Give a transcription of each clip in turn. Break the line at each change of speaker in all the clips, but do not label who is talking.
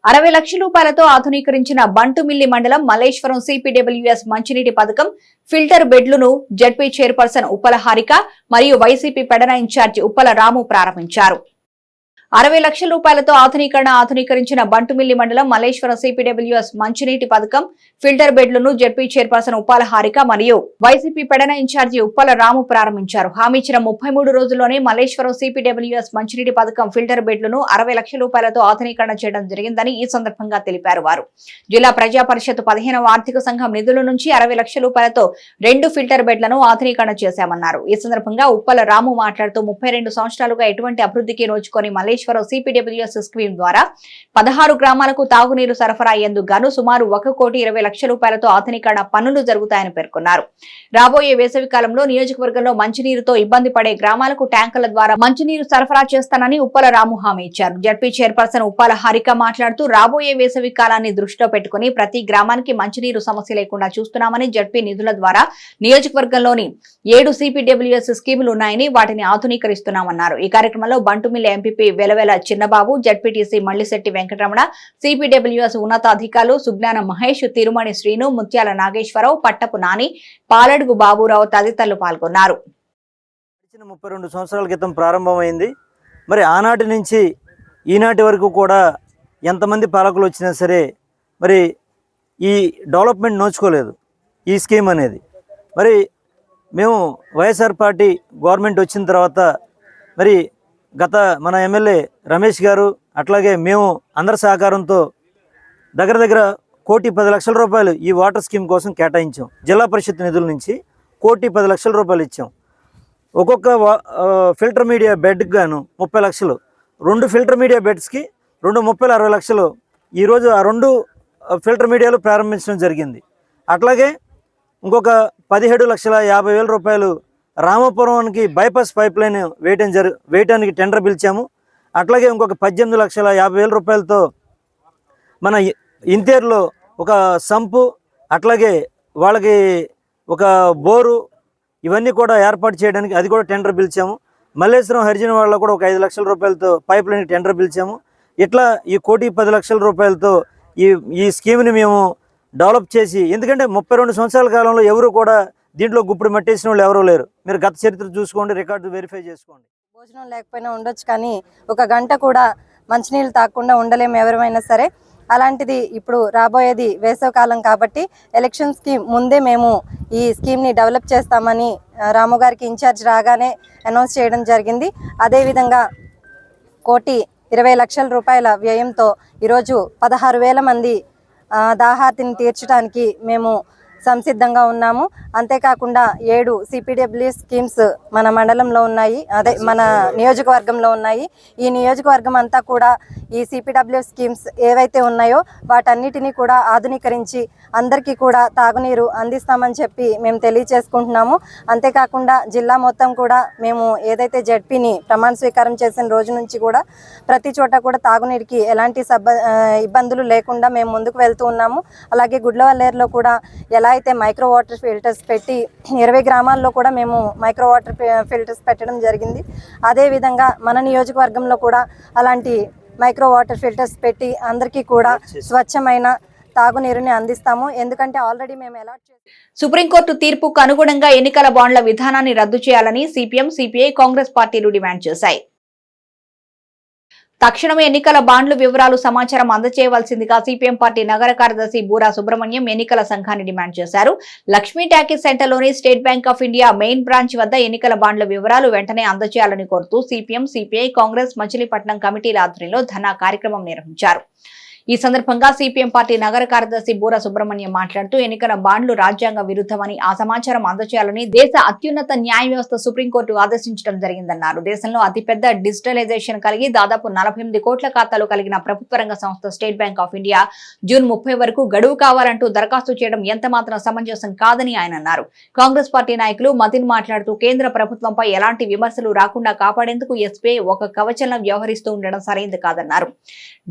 60 లక్షల రూపాయలతో ఆధునీకరించిన బంటుమిల్లి మండలం మల్లేశ్వరం సిపిడబ్ల్యూఎస్ మంచినీటి పథకం ఫిల్టర్ బెడ్లను జడ్పీ చైర్పర్సన్ ఉప్పల హారిక మరియు వైసీపీ పెడన ఇన్ఛార్జి ఉప్పల రాము ప్రారంభించారు. 60 లక్షల రూపాయలతో ఆధునీకరించిన బంటుమిల్లి మండలం మల్లేశ్వరం సిపిడబ్ల్యూఎస్ మంచినీటి పథకం ఫిల్టర్ బెడ్లను జడ్పీ చైర్పర్సన్ ఉప్పల హారిక మరియు వైసీపీ పెడన ఇన్ఛార్జి ఉప్పల రాము ప్రారంభించారు. హామీ ఇచ్చిన 33 రోజుల్లోనే మల్లేశ్వరం సిపిడబ్ల్యూఎస్ మంచినీటి పథకం ఫిల్టర్ బెడ్లను 60 లక్షల రూపాయలతో ఆధునీకరణ చేయడం జరిగిందని ఈ సందర్భంగా తెలిపారు. వారు జిల్లా ప్రజా పరిషత్ 15వ ఆర్థిక సంఘం నిధుల నుంచి 60 లక్షల రూపాయలతో 2 ఫిల్టర్ బెడ్లను ఆధునీకరణ చేశామన్నారు. ఈ సందర్భంగా ఉప్పల రాము మాట్లాడుతూ 32 సంవత్సరాలుగా ఎటువంటి అభివృద్ధికి నోచుకొని మల్లేశ్వరం సిపిడబ్ల్యూఎస్ స్కీమ్ ద్వారా 16 గ్రామాలకు తాగునీరు సరఫరా అయ్యేందుకు గాను సుమారు 1,20,00,000 రూపాయలతో ఆధునీకరణ పనులు జరుగుతాయని పేర్కొన్నారు. రాబోయే వేసవి కాలంలో నియోజకవర్గంలో మంచినీరుతో ఇబ్బంది పడే గ్రామాలకు ట్యాంకర్ల ద్వారా మంచినీరు సరఫరా చేస్తానని ఉప్పల రాము హామీ ఇచ్చారు. జడ్పీ చైర్పర్సన్ ఉప్పల హారిక మాట్లాడుతూ రాబోయే వేసవి కాలాన్ని దృష్టిలో పెట్టుకుని ప్రతి గ్రామానికి మంచినీరు సమస్య లేకుండా చూస్తున్నామని, జడ్పీ నిధుల ద్వారా నియోజకవర్గంలోని 7 సిపిడబ్ల్యూఎస్ స్కీములు ఉన్నాయని వాటిని ఆధునీకరిస్తున్నామన్నారు. ఈ కార్యక్రమంలో బంటుమిల్లి ఎంపీపీ వెలవెల చిన్నబాబు, జడ్పీటీసీ మల్లిశెట్టి వెంకటరమణ, సిపిడబ్ల్యూఎస్ ఉన్నతాధికారులు సుజ్ఞాన మహేష్, తిరుమణి శ్రీను, ముత్యాల నాగేశ్వరరావు, పట్టపు నాని, పాలడుగు బాబురావు తదితరులు పాల్గొన్నారు.
32 సంవత్సరాల క్రితం ప్రారంభమైంది. మరి ఆనాటి నుంచి ఈనాటి వరకు కూడా ఎంతమంది పాలకులు వచ్చినా సరే మరి ఈ డెవలప్మెంట్ నోచుకోలేదు ఈ స్కీమ్ అనేది. మరి మేము వైఎస్ఆర్ పార్టీ గవర్నమెంట్ వచ్చిన తర్వాత మరి గత మన ఎమ్మెల్యే రమేష్ గారు అట్లాగే మేము అందరి సహకారంతో దగ్గర 1,10,00,000 రూపాయలు ఈ వాటర్ స్కీమ్ కోసం కేటాయించాం. జిల్లా పరిషత్ నిధుల నుంచి 1,10,00,000 రూపాయలు ఇచ్చాం. ఒక్కొక్క ఫిల్టర్ మీడియా బెడ్కి గాను 30 లక్షలు, 2 ఫిల్టర్ మీడియా బెడ్స్కి 2 30 60 లక్షలు ఈరోజు ఆ 2 ఫిల్టర్ మీడియాలు ప్రారంభించడం జరిగింది. అట్లాగే ఇంకొక 17,50,000 రూపాయలు రామపురానికి బైపాస్ పైప్ లైన్ వేయటానికి టెండర్ పిలిచాము. అట్లాగే ఇంకొక 18,50,000 రూపాయలతో మన ఇంతేరులో ఒక సంపు, అట్లాగే వాళ్ళకి ఒక బోరు ఇవన్నీ కూడా ఏర్పాటు చేయడానికి అది కూడా టెండర్ పిలిచాము. మల్లేశ్వరం హరిజన వాళ్ళలో కూడా ఒక 5 లక్షల రూపాయలతో పైప్ లైన్కి టెండర్ పిలిచాము. ఇట్లా ఈ 1,10,00,000 రూపాయలతో ఈ స్కీమ్ని మేము డెవలప్ చేసి, ఎందుకంటే 32 సంవత్సరాల కాలంలో ఎవరు కూడా దీంట్లో గుప్పుడు మట్టేసిన వాళ్ళు ఎవరూ లేరు. మీరు గత చరిత్ర చూసుకోండి, రికార్డు వెరిఫై చేసుకోండి.
భోజనం లేకపోయినా ఉండొచ్చు, కానీ ఒక గంట కూడా మంచినీళ్ళు తాగకుండా ఉండలేము ఎవరైనా సరే. అలాంటిది ఇప్పుడు రాబోయేది వేసవకాలం కాబట్టి ఎలక్షన్స్కి ముందే మేము ఈ స్కీమ్ని డెవలప్ చేస్తామని రాము గారికి ఇన్ఛార్జ్ రాగానే అనౌన్స్ చేయడం జరిగింది. అదేవిధంగా 1,20,00,000 రూపాయల వ్యయంతో ఈరోజు 16,000 మంది దాహార్తిని తీర్చడానికి మేము సంసిద్ధంగా ఉన్నాము. అంతేకాకుండా 7 సిపిడబ్ల్యూ స్కీమ్స్ మన మండలంలో ఉన్నాయి, అదే మన నియోజకవర్గంలో ఉన్నాయి. ఈ నియోజకవర్గం అంతా కూడా ఈ సిపిడబ్ల్యూ స్కీమ్స్ ఏవైతే ఉన్నాయో వాటన్నిటినీ కూడా ఆధునీకరించి అందరికీ కూడా తాగునీరు అందిస్తామని చెప్పి మేము తెలియచేసుకుంటున్నాము. అంతేకాకుండా జిల్లా మొత్తం కూడా మేము ఏదైతే జడ్పీని ప్రమాణ స్వీకారం చేసిన రోజు నుంచి కూడా ప్రతి చోట కూడా తాగునీరుకి ఎలాంటి ఇబ్బందులు లేకుండా మేము ముందుకు వెళ్తూ ఉన్నాము. అలాగే గుడ్లవల్లేరులో కూడా ఎలా అయితే మైక్రో వాటర్ ఫిల్టర్స్ పెట్టి 20 గ్రామాల్లో కూడా మేము మైక్రో వాటర్ ఫిల్టర్స్ పెట్టడం జరిగింది. అదేవిధంగా మన నియోజకవర్గంలో కూడా అలాంటి మైక్రో వాటర్ ఫిల్టర్స్ పెట్టి అందరికీ కూడా స్వచ్ఛమైన తాగునీరుని అందిస్తాము. ఎందుకంటే ఆల్రెడీ మేము అలాట్ చేసాము.
సుప్రీంకోర్టు తీర్పుకు అనుగుణంగా ఎన్నికల బాండ్ల విధానాన్ని రద్దు చేయాలని సిపిఎం, సిపిఐ, కాంగ్రెస్ పార్టీలు డిమాండ్ చేశాయి. తక్షణమే ఎన్నికల బాండ్లు వివరాలు సమాచారం అందజేయవలసిందిగా సిపిఎం పార్టీ నగర కార్యదర్శి బూరా సుబ్రహ్మణ్యం ఎన్నికల సంఘాన్ని డిమాండ్ చేశారు. లక్ష్మీ టాకీస్ సెంటర్లోని State Bank of India main branch వద్ద ఎన్నికల బాండ్ల వివరాలు వెంటనే అందజేయాలని కోరుతూ సిపిఎం, సిపిఐ, కాంగ్రెస్ మచిలీపట్నం కమిటీల ఆధ్వర్యంలో ధర్నా కార్యక్రమం నిర్వహించారు. ఈ సందర్భంగా సిపిఎం పార్టీ నగర కార్యదర్శి బూరా సుబ్రహ్మణ్యం మాట్లాడుతూ ఎన్నికల బాండ్లు రాజ్యాంగ విరుద్ధమని, ఆ సమాచారం అందజేయాలని దేశ అత్యున్నత న్యాయ వ్యవస్థ సుప్రీంకోర్టు ఆదేశించడం జరిగిందన్నారు. దేశంలో అతిపెద్ద డిజిటలైజేషన్ కలిగి దాదాపు 48 కోట్ల ఖాతాలు కలిగిన ప్రభుత్వ రంగ సంస్థ state Bank of India June 30 వరకు గడువు కావాలంటూ దరఖాస్తు చేయడం ఎంత మాత్రం సమంజసం కాదని ఆయన అన్నారు. కాంగ్రెస్ పార్టీ నాయకులు మతిన్ మాట్లాడుతూ కేంద్ర ప్రభుత్వంపై ఎలాంటి విమర్శలు రాకుండా కాపాడేందుకు ఎస్బీఐ ఒక కవచంలా వ్యవహరిస్తూ ఉండడం సరైంది కాదన్నారు.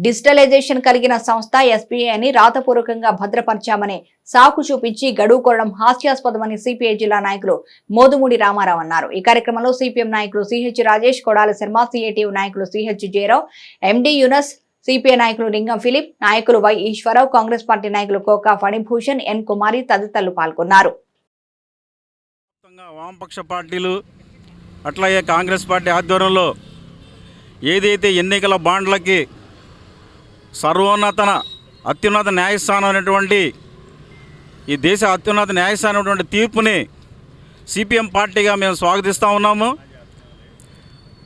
డిజిటలైజేషన్ కలిగిన సంస్థ ఎస్బీఐ అని రాతపూర్వకంగా భద్రపరిచామనే సాకు చూపించి గడువు కోరడం హాస్యాస్పదమని సిపిఐ జిల్లా నాయకులు మోదుమూడి రామారావు అన్నారు. ఈ కార్యక్రమంలో సిపిఎం నాయకులు సిహెచ్ రాజేష్, కొడాలి శర్మ, సిఐటియు నాయకులు సిహెచ్ జయరావు, ఎండి యూనస్, సిపిఐ నాయకులు లింగం ఫిలిప్, నాయకులు వై ఈశ్వరరావు, కాంగ్రెస్ పార్టీ నాయకులు కోకా ఫణిభూషణ్, ఎన్ కుమారి తదితరులు పాల్గొన్నారు.
వామపక్ష పార్టీలు అట్లాగే కాంగ్రెస్ పార్టీ ఆధ్వర్యంలో ఏదైతే ఎన్నికల బాండ్లకి అత్యున్నత న్యాయస్థానం అనేటువంటి ఈ దేశ అత్యున్నత న్యాయస్థానం అనేటువంటి తీర్పుని సిపిఎం పార్టీగా మేము స్వాగతిస్తూ ఉన్నాము.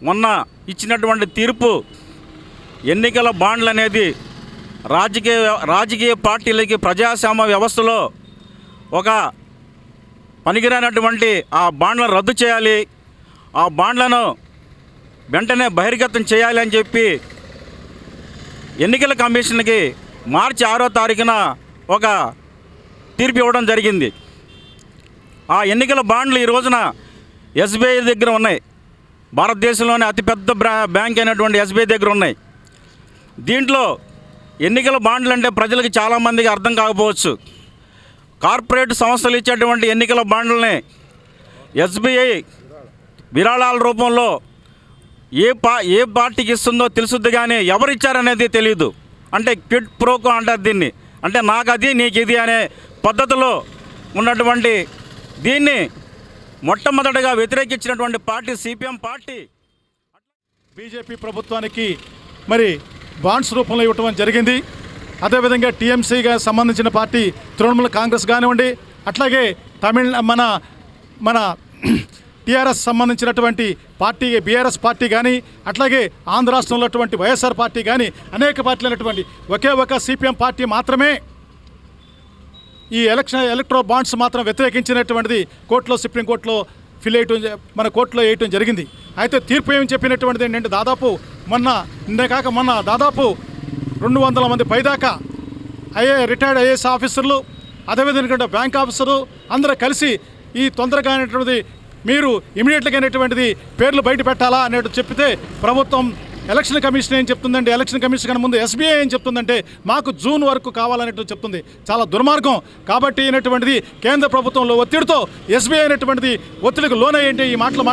మొన్న ఇచ్చినటువంటి తీర్పు ఎన్నికల బాండ్లు అనేది రాజకీయ పార్టీలకి ప్రజాస్వామ్య వ్యవస్థలో ఒక పనికిరానటువంటి ఆ బాండ్లను రద్దు చేయాలి, ఆ బాండ్లను వెంటనే బహిర్గతం చేయాలి అని చెప్పి ఎన్నికల కమిషన్కి మార్చి 6వ తారీఖున ఒక తీర్పు ఇవ్వడం జరిగింది. ఆ ఎన్నికల బాండ్లు ఈ రోజున ఎస్బీఐ దగ్గర ఉన్నాయి. భారతదేశంలోనే అతిపెద్ద బ్యాంక్ అయినటువంటి ఎస్బీఐ దగ్గర ఉన్నాయి. దీంట్లో ఎన్నికల బాండ్లు అంటే ప్రజలకు చాలామందికి అర్థం కాకపోవచ్చు. కార్పొరేట్ సంస్థలు ఇచ్చేటువంటి ఎన్నికల బాండ్లని ఎస్బీఐ విరాళాల రూపంలో ఏ పార్టీకి ఇస్తుందో తెలుసుద్ది, కానీ ఎవరు ఇచ్చారనేది తెలియదు. అంటే క్విడ్ ప్రోకో అంటారు దీన్ని. అంటే నాకు అది నీకు ఇది అనే పద్ధతిలో ఉన్నటువంటి దీన్ని మొట్టమొదటిగా వ్యతిరేకించినటువంటి పార్టీ సిపిఎం పార్టీ.
బీజేపీ ప్రభుత్వానికి మరి బాండ్స్ రూపంలో ఇవ్వటం జరిగింది. అదేవిధంగా టీఎంసీగా సంబంధించిన పార్టీ తృణమూల్ కాంగ్రెస్ కానివ్వండి, అట్లాగే మన టీఆర్ఎస్ సంబంధించినటువంటి పార్టీ బీఆర్ఎస్ పార్టీ కానీ, అట్లాగే ఆంధ్ర రాష్ట్రంలో ఉన్నటువంటి వైఎస్ఆర్ పార్టీ కానీ, అనేక పార్టీలు అయినటువంటి ఒకే ఒక సిపిఎం పార్టీ మాత్రమే ఈ ఎలక్ట్రో బాండ్స్ మాత్రం వ్యతిరేకించినటువంటిది కోర్టులో, సుప్రీంకోర్టులో మన కోర్టులో వేయటం జరిగింది. అయితే తీర్పు ఏమి చెప్పినటువంటిది ఏంటంటే మొన్న దాదాపు 200 మంది పైదాకా రిటైర్డ్ ఐఏఎస్ ఆఫీసర్లు, అదేవిధంగా బ్యాంక్ ఆఫీసర్లు అందరూ కలిసి ఈ తొందరగా అనేటువంటిది మీరు ఇమీడియట్గా అనేటువంటిది పేర్లు బయట పెట్టాలా అనేటు చెప్పితే ప్రభుత్వం ఎలక్షన్ కమిషన్ ఏం చెప్తుందంటే, ఎలక్షన్ కమిషన్ కన్నా ముందు ఎస్బీఐ ఏం చెప్తుందంటే మాకు జూన్ వరకు కావాలనేట్టు చెప్తుంది. చాలా దుర్మార్గం. కాబట్టి అనేటువంటిది కేంద్ర ప్రభుత్వంలో ఒత్తిడితో ఎస్బీఐ అనేటువంటిది ఒత్తిడికి లోనయ్యేంటి ఈ మాటలు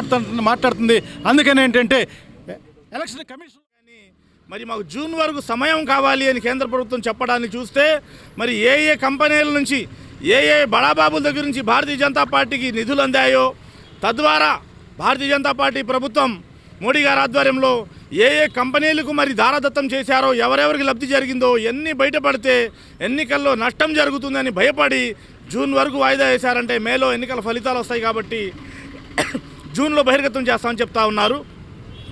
మాట్లాడుతుంది. అందుకని ఏంటంటే ఎలక్షన్ కమిషన్
మరి మాకు జూన్ వరకు సమయం కావాలి అని కేంద్ర ప్రభుత్వం చెప్పడాన్ని చూస్తే మరి ఏ కంపెనీల నుంచి ఏ బడాబాబుల దగ్గర నుంచి భారతీయ జనతా పార్టీకి నిధులు అందాయో, తద్వారా భారతీయ జనతా పార్టీ ప్రభుత్వం మోడీ గారి ఆధ్వర్యంలో ఏ కంపెనీలకు మరి దారాదత్తం చేశారో, ఎవరెవరికి లబ్ధి జరిగిందో ఎన్ని బయటపడితే ఎన్నికల్లో నష్టం జరుగుతుందని భయపడి జూన్ వరకు వాయిదా వేశారంటే మేలో ఎన్నికల ఫలితాలు వస్తాయి కాబట్టి జూన్లో బహిర్గతం చేస్తామని చెప్తా ఉన్నారు.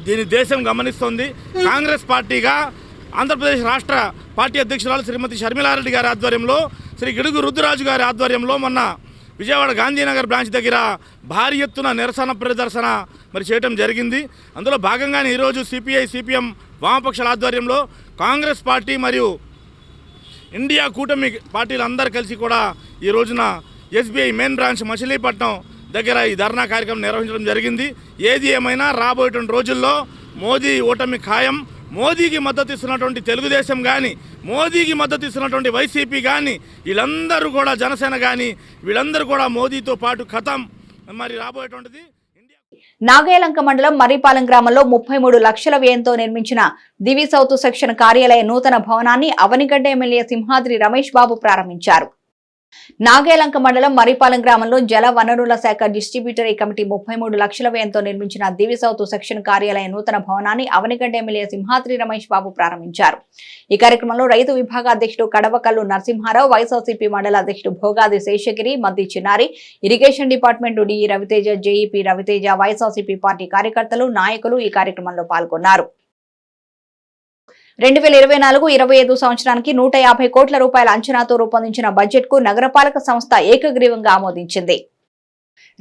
దీన్ని దేశం గమనిస్తోంది. కాంగ్రెస్ పార్టీగా ఆంధ్రప్రదేశ్ రాష్ట్ర పార్టీ అధ్యక్షురాలు శ్రీమతి షర్మిలారెడ్డి గారి ఆధ్వర్యంలో, శ్రీ గిడుగు రుద్దురాజు గారి ఆధ్వర్యంలో మొన్న విజయవాడ గాంధీనగర్ బ్రాంచ్ దగ్గర భారీ ఎత్తున నిరసన ప్రదర్శన మరి చేయడం జరిగింది. అందులో భాగంగానే ఈరోజు సిపిఐ సిపిఎం వామపక్షాల ఆధ్వర్యంలో కాంగ్రెస్ పార్టీ మరియు ఇండియా కూటమి పార్టీలు అందరూ కలిసి కూడా ఈ రోజున ఎస్బీఐ మెయిన్ బ్రాంచ్ మచిలీపట్నం దగ్గర ఈ ధర్నా కార్యక్రమం నిర్వహించడం జరిగింది. ఏది ఏమైనా రాబోయేటువంటి రోజుల్లో మోదీ ఓటమి ఖాయం. మోదీకి మద్దతు ఇస్తున్నటువంటి తెలుగుదేశం కానీ, మోదీకి మద్దతు ఇస్తున్నటువంటి వైసీపీ కానీ, వీళ్ళందరూ కూడా జనసేన కానీ వీళ్ళందరూ కూడా మోదీతో పాటు ఖతం మరి రాబోయేటువంటిది.
నాగేలంక మండలం మర్రిపాలెం గ్రామంలో 33 లక్షల వ్యయంతో నిర్మించిన దివి సౌత్ సెక్షన్ కార్యాలయ నూతన భవనాన్ని అవనిగడ్డ ఎమ్మెల్యే సింహాద్రి రమేష్ బాబు ప్రారంభించారు. నాగేలంక మండలం మర్రిపాలెం గ్రామంలో జల వనరుల శాఖ డిస్ట్రిబ్యూటరీ కమిటీ 33 లక్షల వ్యయంతో నిర్మించిన దివి సౌత్ సెక్షన్ కార్యాలయ నూతన భవనాన్ని అవనిగడ్డ ఎమ్మెల్యే సింహాద్రి రమేష్ బాబు ప్రారంభించారు. ఈ కార్యక్రమంలో రైతు విభాగ అధ్యక్షుడు కడవకల్లు నరసింహారావు, వైఎస్ఆర్సీపీ మండల అధ్యక్షుడు Bhogadi Seshagiri, Maddi Chinnari, irrigation department DE Raviteja, JEP Raviteja, YSRCP party కార్యకర్తలు, నాయకులు ఈ కార్యక్రమంలో పాల్గొన్నారు. 2024-25 సంవత్సరానికి 150 కోట్ల రూపాయల అంచనాతో రూపొందించిన బడ్జెట్ కు నగరపాలక సంస్థ ఏకగ్రీవంగా ఆమోదించింది.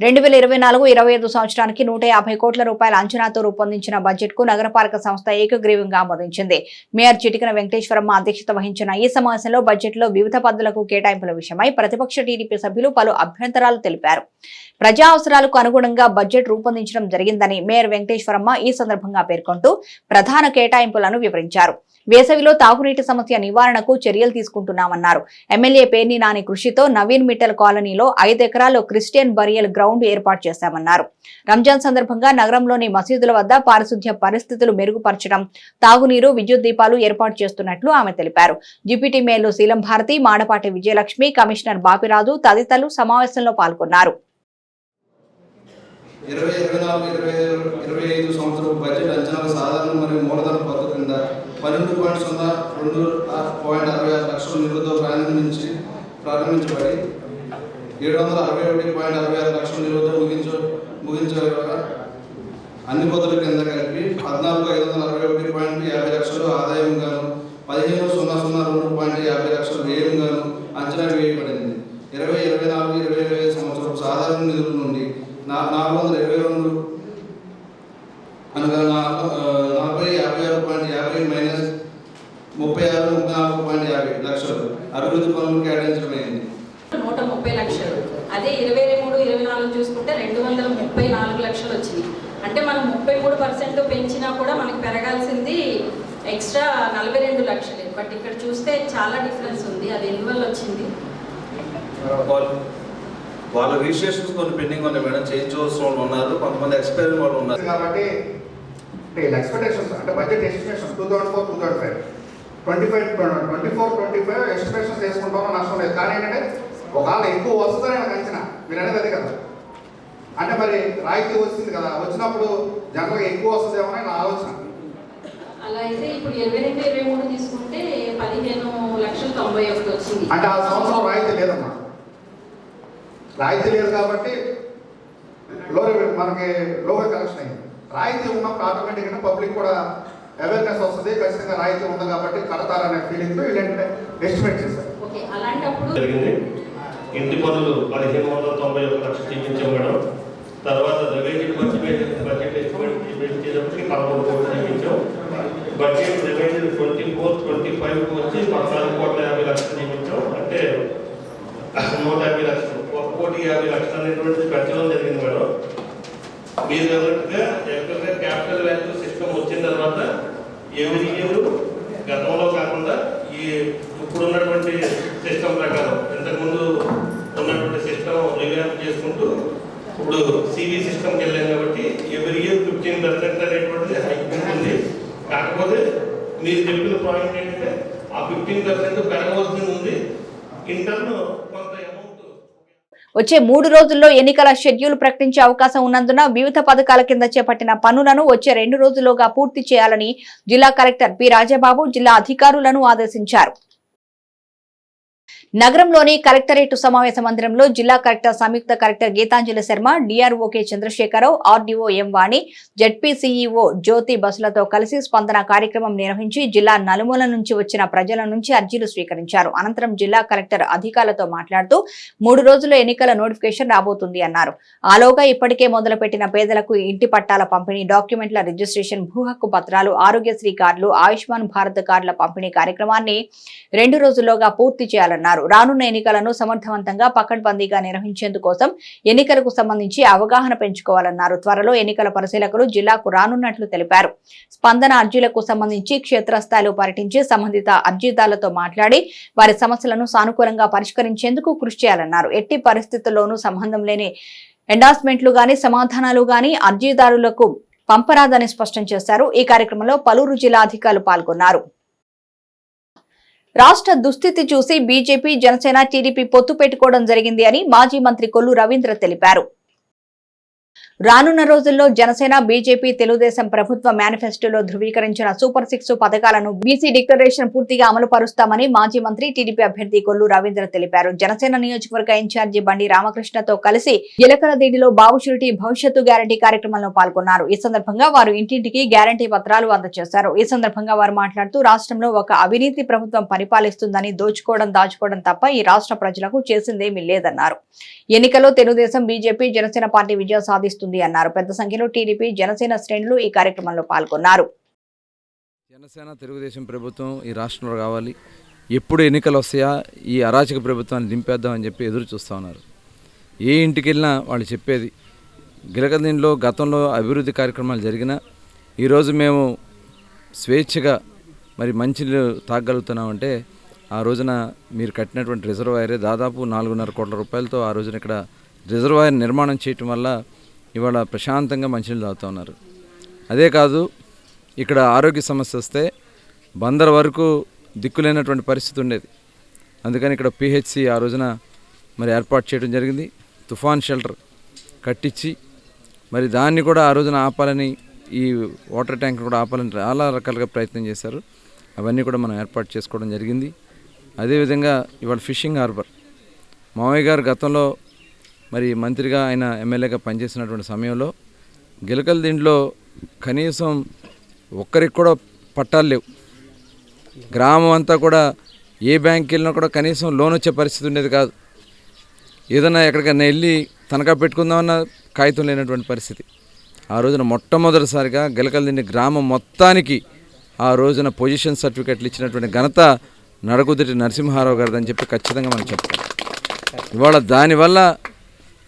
2024-25 సంవత్సరానికి 150 కోట్ల రూపాయల అంచనాతో రూపొందించిన బడ్జెట్ కు నగరపాలక సంస్థ ఏకగ్రీవంగా ఆమోదించింది. మేయర్ చిటికన వెంకటేశ్వరమ్మ అధ్యక్షత వహించిన ఈ సమావేశంలో బడ్జెట్ లో వివిధ పద్ధతులకు కేటాయింపుల విషయమై ప్రతిపక్ష టీడీపీ సభ్యులు పలు అభ్యంతరాలు తెలిపారు. ప్రజా అవసరాలకు అనుగుణంగా బడ్జెట్ రూపొందించడం జరిగిందని మేయర్ వెంకటేశ్వరమ్మ ఈ సందర్భంగా పేర్కొంటూ ప్రధాన కేటాయింపులను వివరించారు. వేసవిలో తాగునీటి సమస్య నివారణకు చర్యలు తీసుకుంటున్నామన్నారు. ఎమ్మెల్యే పేర్ని నాని కృషితో నవీన్ మిట్టల్ కాలనీలో 5 ఎకరాల్లో క్రిస్టియన్ బరియల్ గ్రౌండ్ ఏర్పాటు చేశామన్నారు. రంజాన్ సందర్భంగా నగరంలోని మసీదుల వద్ద పారిశుధ్య పరిస్థితులు మెరుగుపరచడం, తాగునీరు, విద్యుత్ దీపాలు ఏర్పాటు చేస్తున్నట్లు ఆమె తెలిపారు. డిప్యూటీ మేయర్లు శీలం భారతి, మాడపాటి విజయలక్ష్మి, కమిషనర్ బాపిరాజు తదితరులు సమావేశంలో పాల్గొన్నారు.
2024-2025 సంవత్సరం బడ్జెట్ అంచనాల సాధారణ మరియు మూలధన పద్ధతి కింద 12.66 లక్షల నిధులతో ప్రారంభించబడి 761.66 లక్షల నిధులతో ముగించగా అన్ని పద్ధతుల కింద కలిపి 14,561.50 లక్షలు ఆదాయం గాను 15,002.50 లక్షల వ్యయం గాను అంచనా వేయబడింది. 2024-2025 సంవత్సరం సాధారణ నిధుల నుండి 422 అనగా 40,56.50 మైనస్ 36,34.50 లక్షలు అభివృద్ధి పనులు కేటాయించడమైంది.
130 లక్షలు. అదే 23-24 చూసుకుంటే 234 లక్షలు వచ్చింది. అంటే మనం 33% పెంచినా కూడా మనకి పెరగాల్సింది ఎక్స్ట్రా 42 లక్షలే. బట్ ఇక్కడ చూస్తే చాలా డిఫరెన్స్ ఉంది. అది ఎందువల్ల వచ్చింది?
వాళ్ళ రిజిస్ట్రేషన్స్ కొన్ని పెండింగ్ ఉన్నాయి మేడం, చేంజ్ వాళ్ళు ఉన్నారు, కొంతమంది ఎక్స్పైర్ వాళ్ళు ఉన్నారు. కాబట్టి ఎక్స్పెక్టేషన్స్ అంటే బడ్జెట్ ఎస్టిమేషన్ 2004-2025 24-25 ఎస్టిమేషన్స్ వేసుకుంటామో నష్టం లేదు. కానీ ఏంటంటే ఒకవేళ ఎక్కువ వస్తుందని నాకు అంచనా, మీరు అనేది అదే కదా. అంటే మరి రాయితీ వచ్చింది కదా, వచ్చినప్పుడు జనరల్గా ఎక్కువ వస్తుందేమో అని నా ఆలోచన.
అలా అయితే ఇప్పుడు 22-23 తీసుకుంటే 15,91,000 వచ్చింది.
అంటే ఆ సంవత్సరం రాయితీ లేదమ్మా, రాయితీ లేదు కాబట్టి మనకి లోగా కలెక్షన్ అయింది. రాయితీ ఉన్నప్పుడు ఆటోమేటిక్గా పబ్లిక్ కూడా అవేర్నెస్ వస్తుంది, ఖచ్చితంగా రాయితీ ఉంది కాబట్టి కడతారనే ఫీలింగ్తో వీళ్ళంటే ఎస్టిమేట్ చేశారు.
జరిగింది. ఇంటి పనులు 1591 లక్షలు చూపించాం మేడం. తర్వాత రెవెన్యూ బడ్జెట్ ఎస్టిమేట్ చేసేప్పటికి 11 కోట్లు చూపించాం. బడ్జెట్ రెవెన్యూ 24-25 వచ్చి 14,50 లక్షలు చూపించాం. అంటే 150 లక్షలు, 1,50 లక్షలు అనేటువంటిది పెంచడం జరిగింది మేడం. మీరు అన్నట్టుగా ఎక్కడైనా క్యాపిటల్ వాల్యూ సిస్టమ్ వచ్చిన తర్వాత ఎవరి ఇయర్ గతంలో కాకుండా ఈ ఇప్పుడు ఉన్నటువంటి సిస్టమ్ ప్రకారం ఇంతకుముందు ఉన్నటువంటి సిస్టమ్ రివ్యాప్ చేసుకుంటూ ఇప్పుడు సివి సిస్టమ్కి వెళ్ళాం కాబట్టి ఎవరి ఇయర్ 15% అనేటువంటిది హైక్ ఉంటుంది. కాకపోతే మీరు చెప్పిన పాయింట్ ఏంటంటే ఆ 15% పెరగవలసింది ఉంది. ఇంటర్న్ కొంత
వచ్చే 3 రోజుల్లో ఎన్నికల షెడ్యూల్ ప్రకటించే అవకాశం ఉన్నందున వివిధ పథకాల కింద చేపట్టిన పనులను వచ్చే 2 రోజుల్లోగా పూర్తి చేయాలని జిల్లా కలెక్టర్ పి రాజబాబు జిల్లా అధికారులను ఆదేశించారు. నగరంలోని కలెక్టరేట్ సమావేశ మందిరంలో జిల్లా కలెక్టర్ సంయుక్త collector Geetanjali Sharma, DRO K Chandrasekhararao, RDO M Vani, ZP CEO Jyothi బసులతో కలిసి స్పందన కార్యక్రమం నిర్వహించి జిల్లా నలుమూల నుంచి వచ్చిన ప్రజల నుంచి అర్జీలు స్వీకరించారు. అనంతరం జిల్లా కలెక్టర్ అధికారులతో మాట్లాడుతూ 3 రోజుల్లో ఎన్నికల నోటిఫికేషన్ రాబోతుంది అన్నారు. ఆలోగా ఇప్పటికే మొదలుపెట్టిన పేదలకు ఇంటి పట్టాల పంపిణీ, డాక్యుమెంట్ల రిజిస్ట్రేషన్, భూ హక్కు పత్రాలు, ఆరోగ్యశ్రీ కార్డులు, ఆయుష్మాన్ భారత్ కార్డుల పంపిణీ కార్యక్రమాన్ని 2 రోజుల్లోగా పూర్తి చేయాలన్నారు. రానున్న ఎన్నికలను సమర్థవంతంగా పకడ్బందీగా నిర్వహించేందుకోసం ఎన్నికలకు సంబంధించి అవగాహన పెంచుకోవాలన్నారు. త్వరలో ఎన్నికల పరిశీలకులు జిల్లాకు రానున్నట్లు తెలిపారు. స్పందన అర్జీలకు సంబంధించి క్షేత్రస్థాయిలో పర్యటించి సంబంధిత అర్జీదారులతో మాట్లాడి వారి సమస్యలను సానుకూలంగా పరిష్కరించేందుకు కృషి చేయాలన్నారు. ఎట్టి పరిస్థితుల్లోనూ సంబంధం లేని ఎండార్స్మెంట్లు గాని సమాధానాలు గాని అర్జీదారులకు పంపరాదని స్పష్టం చేశారు. ఈ కార్యక్రమంలో పలువురు జిల్లా అధికారులు పాల్గొన్నారు. రాష్ట్ర దుస్థితి చూసి బీజేపీ, జనసేన, టీడీపీ పొత్తు పెట్టుకోవడం జరిగింది అని మాజీ మంత్రి కొల్లు రవీంద్ర తెలిపారు. రానున్న రోజుల్లో జనసేన, బీజేపీ, తెలుగుదేశం ప్రభుత్వ మేనిఫెస్టోలో ధృవీకరించిన సూపర్ 6 పథకాలను బీసీ డిక్లరేషన్ పూర్తిగా అమలు పరుస్తామని మాజీ మంత్రి, టీడీపీ అభ్యర్థి కొల్లు రవీంద్ర తెలిపారు. జనసేన నియోజకవర్గ ఇన్ఛార్జి బండి రామకృష్ణతో కలిసి గిలకలదీడిలో బాబు షూరిటీ భవిష్యత్తు గ్యారంటీ కార్యక్రమంలో పాల్గొన్నారు. ఈ సందర్భంగా వారు ఇంటింటికి గ్యారంటీ పత్రాలు అందజేశారు. ఈ సందర్భంగా వారు మాట్లాడుతూ రాష్ట్రంలో ఒక అవినీతి ప్రభుత్వం పరిపాలిస్తుందని, దోచుకోవడం, దాచుకోవడం తప్ప ఈ రాష్ట్ర ప్రజలకు చేసిందేమీ లేదన్నారు. ఎన్నికల్లో తెలుగుదేశం, బీజేపీ, జనసేన పార్టీ విజయం సాధిస్తుంది అన్నారు. పెద్ద సంఖ్యలో టీడీపీ, జనసేన శ్రేణులు ఈ కార్యక్రమంలో పాల్గొన్నారు.
జనసేన, తెలుగుదేశం ప్రభుత్వం ఈ రాష్ట్రంలో రావాలి, ఎప్పుడు ఎన్నికలు వస్తాయా ఈ అరాచక ప్రభుత్వాన్ని దింపేద్దామని చెప్పి ఎదురు చూస్తూ ఉన్నారు. ఏ ఇంటికి వెళ్ళినా వాళ్ళు చెప్పేది గిలకదీనిలో గతంలో అభివృద్ధి కార్యక్రమాలు జరిగినా ఈరోజు మేము స్వేచ్ఛగా మరి మంచినీళ్ళు తాగలుగుతున్నామంటే ఆ రోజున మీరు కట్టినటువంటి రిజర్వాయరే దాదాపు 4.5 కోట్ల రూపాయలతో ఆ రోజున ఇక్కడ రిజర్వాయర్ నిర్మాణం చేయటం వల్ల ఇవాళ ప్రశాంతంగా మంచినీళ్ళు తాగుతూ ఉన్నారు. అదే కాదు, ఇక్కడ ఆరోగ్య సమస్య వస్తే బందర్ వరకు దిక్కులేనటువంటి పరిస్థితి ఉండేది. అందుకని ఇక్కడ పిహెచ్సి ఆ రోజున మరి ఏర్పాటు చేయడం జరిగింది. తుఫాన్ షెల్టర్ కట్టించి మరి దాన్ని కూడా ఆ రోజున ఆపాలని, ఈ వాటర్ ట్యాంక్ కూడా ఆపాలని చాలా రకాలుగా ప్రయత్నం చేశారు. అవన్నీ కూడా మనం ఏర్పాటు చేసుకోవడం జరిగింది. అదేవిధంగా ఇవాళ ఫిషింగ్ హార్బర్ మావయ్య గారు గతంలో మరి మంత్రిగా ఆయన ఎమ్మెల్యేగా పనిచేసినటువంటి సమయంలో గిలకల దీంట్లో కనీసం ఒక్కరికి కూడా పట్టాలు లేవు. గ్రామం అంతా కూడా ఏ బ్యాంక్కి వెళ్ళినా కూడా కనీసం లోన్ వచ్చే పరిస్థితి ఉండేది కాదు. ఏదైనా ఎక్కడికైనా వెళ్ళి తనఖా పెట్టుకుందామన్న కాగితం లేనటువంటి పరిస్థితి. ఆ రోజున మొట్టమొదటిసారిగా గిలకలదిండి గ్రామం మొత్తానికి ఆ రోజున పొజిషన్ సర్టిఫికెట్లు ఇచ్చినటువంటి ఘనత నడకుదుటి నరసింహారావు గారిదని చెప్పి ఖచ్చితంగా మనం చెప్తాం. ఇవాళ దానివల్ల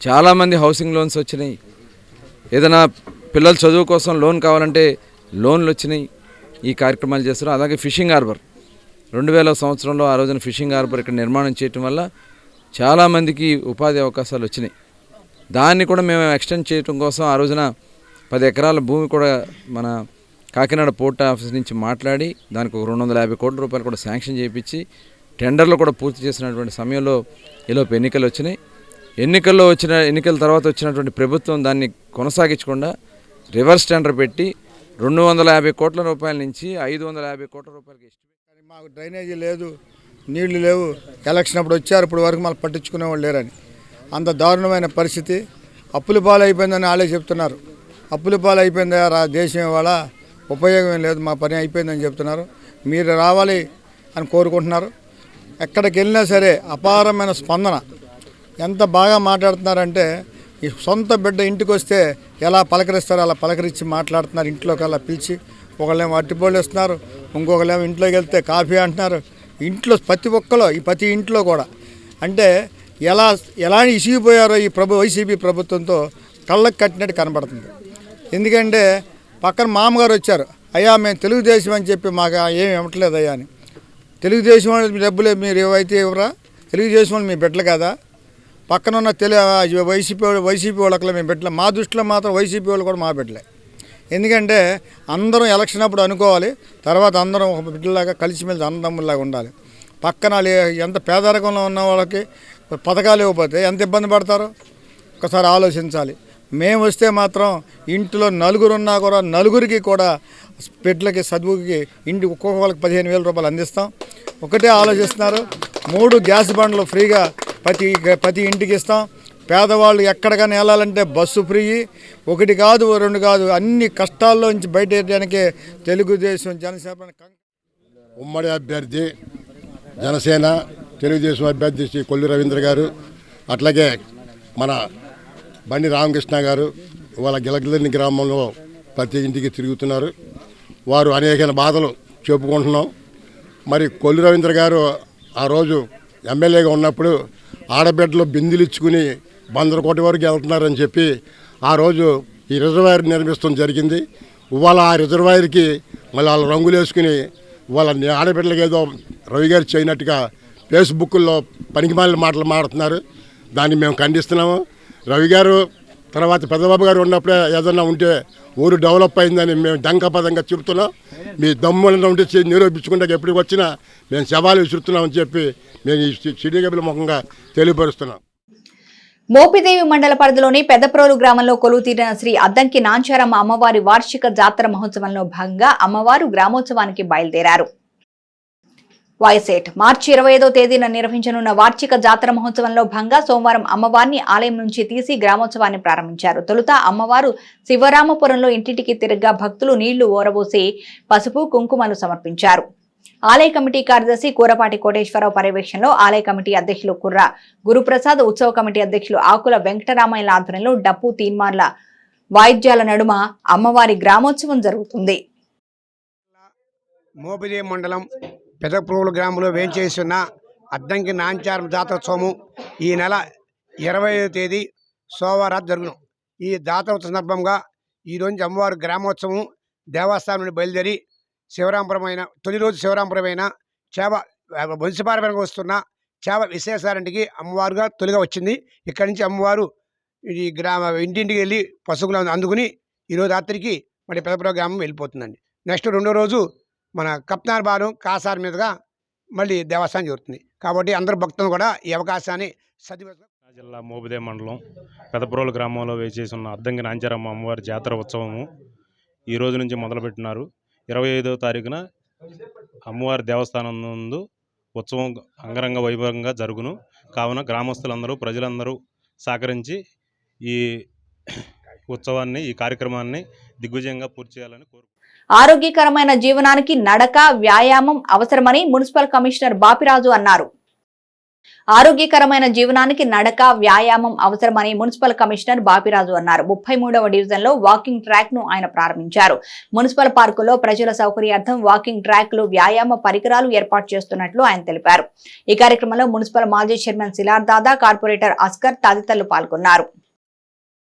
చాలామంది హౌసింగ్ లోన్స్ వచ్చినాయి. ఏదైనా పిల్లల చదువు కోసం లోన్ కావాలంటే లోన్లు వచ్చినాయి. ఈ కార్యక్రమాలు చేస్తారు. అలాగే ఫిషింగ్ హార్బర్ 2000 సంవత్సరంలో ఆ రోజున ఫిషింగ్ హార్బర్ ఇక్కడ నిర్మాణం చేయటం వల్ల చాలామందికి ఉపాధి అవకాశాలు వచ్చినాయి. దాన్ని కూడా మేము ఎక్స్టెండ్ చేయడం కోసం ఆ రోజున 10 ఎకరాల భూమి కూడా మన కాకినాడ పోర్ట్ ఆఫీస్ నుంచి మాట్లాడి దానికి ఒక 250 కోట్ల రూపాయలు కూడా శాంక్షన్ చేయించి టెండర్లు కూడా పూర్తి చేసినటువంటి సమయంలో ఈలోపు ఎన్నికలు వచ్చినాయి. ఎన్నికల తర్వాత వచ్చినటువంటి ప్రభుత్వం దాన్ని కొనసాగించకుండా రివర్స్ టెండర్ పెట్టి 250 కోట్ల రూపాయల నుంచి 550 కోట్ల రూపాయలకి
మాకు డ్రైనేజీ లేదు, నీళ్లు లేవు. ఎలక్షన్ అప్పుడు వచ్చారు, ఇప్పుడు వరకు మళ్ళీ పట్టించుకునేవాళ్ళు లేరని అంత దారుణమైన పరిస్థితి. అప్పుల పాలు అయిపోయిందని వాళ్ళే చెప్తున్నారు. అప్పుల పాలు అయిపోయిందా దేశం ఇవాళ, ఉపయోగం ఏం లేదు, మా పని అయిపోయిందని చెప్తున్నారు. మీరు రావాలి అని కోరుకుంటున్నారు. ఎక్కడికి వెళ్ళినా సరే అపారమైన స్పందన. ఎంత బాగా మాట్లాడుతున్నారంటే ఈ సొంత బిడ్డ ఇంటికి వస్తే ఎలా పలకరిస్తారో అలా పలకరించి మాట్లాడుతున్నారు. ఇంట్లోకి అలా పిలిచి ఒకళ్ళేమో అట్టిపళ్ళు ఇస్తున్నారు, ఇంకొకళ్ళేమో ఇంట్లోకి వెళ్తే కాఫీ అంటున్నారు. ఇంట్లో ప్రతి ఇంట్లో కూడా అంటే ఎలా ఇసిగిపోయారో ఈ వైసీపీ ప్రభుత్వంతో కళ్ళకు కట్టినట్టు కనబడుతుంది. ఎందుకంటే పక్కన మామగారు వచ్చారు, అయ్యా మేము తెలుగుదేశం అని చెప్పి మాకు ఏమి ఇవ్వట్లేదు అయ్యా అని. తెలుగుదేశం వాళ్ళు డబ్బులే మీరు ఏవైతే ఇవ్వరా, తెలుగుదేశం వాళ్ళు మీ బిడ్డలు కదా. పక్కన ఉన్న వైసీపీ వాళ్ళకి మేము బిడ్డలే. మా దృష్టిలో మాత్రం వైసీపీ వాళ్ళు కూడా మా బిడ్డలే. ఎందుకంటే అందరం ఎలక్షన్ అప్పుడు అనుకోవాలి, తర్వాత అందరం ఒక బిడ్డలాగా కలిసిమెలిసి అన్నదమ్ముల్లాగా ఉండాలి. పక్కన ఎంత పేదరికంలో ఉన్న వాళ్ళకి పథకాలు ఇవ్వకపోతే ఎంత ఇబ్బంది పడతారో ఒకసారి ఆలోచించాలి. మేము వస్తే మాత్రం ఇంట్లో నలుగురున్నా కూడా నలుగురికి కూడా బిడ్డలకి చదువుకి ఇంటికి ఒక్కొక్కరికి 15,000 రూపాయలు అందిస్తాం. ఒకటే ఆలోచిస్తున్నారు, 3 గ్యాస్ బండ్లు ఫ్రీగా ప్రతి ఇంటికి ఇస్తాం. పేదవాళ్ళు ఎక్కడికైనా వెళ్ళాలంటే బస్సు ఫ్రీ. 1 కాదు 2 కాదు, అన్ని కష్టాల్లో నుంచి బయటేయడానికే తెలుగుదేశం జనసేన
ఉమ్మడి అభ్యర్థి జనసేన తెలుగుదేశం అభ్యర్థి శ్రీ కొల్లు రవీంద్ర గారు, అట్లాగే మన బండి రామకృష్ణ గారు ఇవాళ గిలకలదిండి గ్రామంలో ప్రతి ఇంటికి తిరుగుతున్నారు. వారు అనేక బాధలు చెప్పుకుంటున్నాం. మరి కొల్లు రవీంద్ర గారు ఆ రోజు ఎమ్మెల్యేగా ఉన్నప్పుడు ఆడబిడ్డలు బిందులు ఇచ్చుకుని బందరకోట వరకు వెళ్తున్నారని చెప్పి ఆ రోజు ఈ రిజర్వాయర్ నిర్మిస్తాం జరిగింది. ఇవాళ ఆ రిజర్వాయర్కి మళ్ళీ వాళ్ళ రంగులు వేసుకుని వాళ్ళ ఆడబిడ్డలకి ఏదో రవి గారు చేయనట్టుగా ఫేస్బుక్లో పనికిమాలిన మాటలు మాడుతున్నారు. దాన్ని మేము ఖండిస్తున్నాము. రవి గారు తర్వాత పెద్దబాబు గారు ఉన్నప్పుడే ఏదన్నా ఉంటే ఊరు డెవలప్ అయిందని మేము దంకపదంగా చెబుతున్నాం. మీ దమ్ములను ఉంటే నిరూపించుకుంటే ఎప్పటికి వచ్చినా మేము సవాలు విసురుతున్నామని చెప్పి మేము ఈ సిటీ కేబుల్ ముఖంగా తెలియపరుస్తున్నాం.
మోపిదేవి మండల పరిధిలోని పెద్దప్రోలు గ్రామంలో కొలువుతీరిన శ్రీ అద్దంకి నాంచారమ్మ అమ్మవారి వార్షిక జాతర మహోత్సవంలో భాగంగా అమ్మవారు గ్రామోత్సవానికి బయలుదేరారు. మార్చి 25వ తేదీన నిర్వహించనున్న వార్షిక జాతర మహోత్సవంలో భాగంగా సోమవారం అమ్మవారిని ఆలయం నుంచి తీసి గ్రామోత్సవాన్ని ప్రారంభించారు. తొలుత అమ్మవారు శివరామపురంలో ఇంటింటికి తిరగ్గా భక్తులు నీళ్లు ఓరబోసి పసుపు కుంకుమలు సమర్పించారు. ఆలయ కమిటీ కార్యదర్శి కూరపాటి కోటేశ్వరరావు పర్యవేక్షణలో ఆలయ కమిటీ అధ్యక్షులు కుర్ర గురుప్రసాద్, ఉత్సవ కమిటీ అధ్యక్షులు ఆకుల వెంకటరామయ్యల ఆధ్వర్యంలో డప్పు తీన్మార్ల వాయిద్యాల నడుమ అమ్మవారి గ్రామోత్సవం జరుగుతుంది.
మోపిదేవి మండలం పెదప్రోలు గ్రామంలో వేంచేస్తున్న అద్దంకి నాంచారం జాతరోత్సవము ఈ నెల 20వ తేదీ సోమవారం జరుగును. ఈ జాతర సందర్భంగా ఈరోజు అమ్మవారి గ్రామోత్సవం దేవస్థానం నుండి బయలుదేరి శివరాంపురమైన తొలి రోజు శివరాంపురమైన చేవ వంశపారంపరంగా వస్తున్న చేవ విశేషారెడ్డికి అమ్మవారుగా తొలిగా వచ్చింది. ఇక్కడి నుంచి అమ్మవారు ఈ ఇంటింటికి వెళ్ళి పశువులను అందుకుని ఈరోజు రాత్రికి మరి పెదపురం గ్రామం వెళ్ళిపోతుందండి. నెక్స్ట్ రెండో రోజు మన కప్నార్ బాను కాసార్ మీదుగా మళ్ళీ దేవస్థానం జరుగుతుంది. కాబట్టి అందరు భక్తులు కూడా ఈ అవకాశాన్ని
జిల్లా మోబిదే మండలం పెదపురోలు గ్రామంలో వేచేసి ఉన్న అద్దంకి నాంచారమ్మ అమ్మవారి జాతర ఉత్సవము ఈ రోజు నుంచి మొదలుపెట్టినారు. 25వ తారీఖున అమ్మవారి దేవస్థానం నందు ఉత్సవం అంగరంగ వైభవంగా జరుగును. కావున గ్రామస్తులందరూ ప్రజలందరూ సహకరించి ఈ ఉత్సవాన్ని ఈ కార్యక్రమాన్ని దిగ్విజయంగా పూర్తి చేయాలని కోరుకుంటున్నాను.
ఆరోగ్యకరమైన జీవనానికి నడక, వ్యాయామం అవసరమని మున్సిపల్ కమిషనర్ బాపిరాజు అన్నారు. ఆరోగ్యకరమైన జీవనానికి నడక, వ్యాయామం అవసరమని మున్సిపల్ కమిషనర్ బాపిరాజు అన్నారు. 33వ డివిజన్లో వాకింగ్ ట్రాక్ ను ఆయన ప్రారంభించారు. మున్సిపల్ పార్కులో ప్రజల సౌకర్యార్థం వాకింగ్ ట్రాక్లు, వ్యాయామ పరికరాలు ఏర్పాటు చేస్తున్నట్లు ఆయన తెలిపారు. ఈ కార్యక్రమంలో మున్సిపల్ మాజీ చైర్మన్ సిలార్ దాదా, కార్పొరేటర్ అస్కర్ తదితరులు పాల్గొన్నారు.